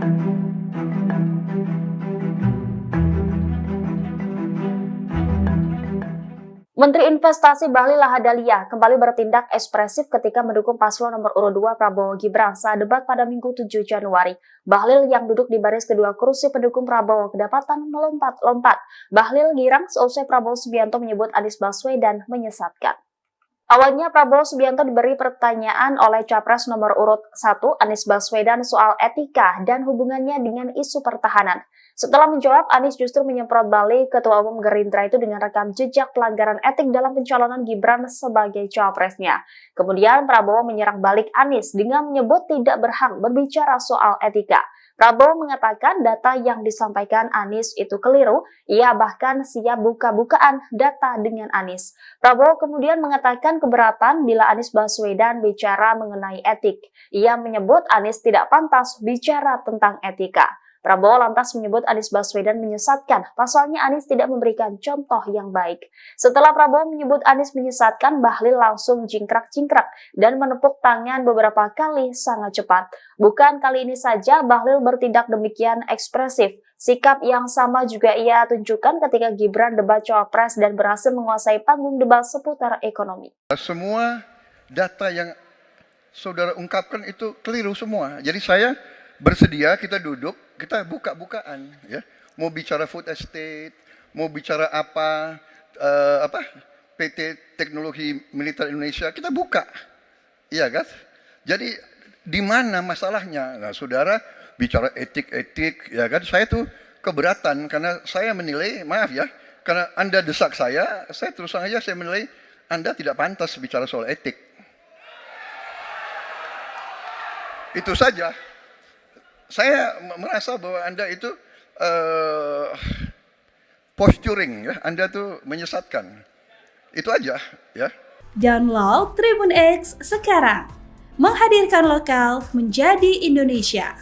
Menteri Investasi Bahlil Lahadalia kembali bertindak ekspresif ketika mendukung paslon nomor urut 2 Prabowo Gibran saat debat pada Minggu 7 Januari. Bahlil yang duduk di baris kedua kursi pendukung Prabowo kedapatan melompat-lompat. Bahlil girang seusai Prabowo Subianto menyebut Anies Baswedan menyesatkan. Awalnya Prabowo Subianto diberi pertanyaan oleh Capres nomor urut 1 Anies Baswedan soal etika dan hubungannya dengan isu pertahanan. Setelah menjawab, Anies justru menyemprot balik Ketua Umum Gerindra itu dengan rekam jejak pelanggaran etik dalam pencalonan Gibran sebagai cawapresnya. Kemudian Prabowo menyerang balik Anies dengan menyebut tidak berhak berbicara soal etika. Prabowo mengatakan data yang disampaikan Anies itu keliru, ia bahkan siap buka-bukaan data dengan Anies. Prabowo kemudian mengatakan keberatan bila Anies Baswedan bicara mengenai etik. Ia menyebut Anies tidak pantas bicara tentang etika. Prabowo lantas menyebut Anies Baswedan menyesatkan, pasalnya Anies tidak memberikan contoh yang baik. Setelah Prabowo menyebut Anies menyesatkan, Bahlil langsung jingkrak-jingkrak dan menepuk tangan beberapa kali sangat cepat. Bukan kali ini saja Bahlil bertindak demikian ekspresif. Sikap yang sama juga ia tunjukkan ketika Gibran debat cawapres dan berhasil menguasai panggung debat seputar ekonomi. Semua data yang saudara ungkapkan itu keliru semua. Jadi saya bersedia kita duduk, kita buka-bukaan, ya. Mau bicara food estate, mau bicara apa, PT Teknologi Militer Indonesia, kita buka, iya kan? Jadi di mana masalahnya? Nah, saudara bicara etik-etik, ya kan? Saya tuh keberatan karena saya menilai, maaf ya, karena Anda desak saya terus terang aja saya menilai Anda tidak pantas bicara soal etik. Itu saja. Saya merasa bahwa Anda itu posturing, ya. Anda tuh menyesatkan. Itu aja, ya. Download Tribun X sekarang. Menghadirkan lokal menjadi Indonesia.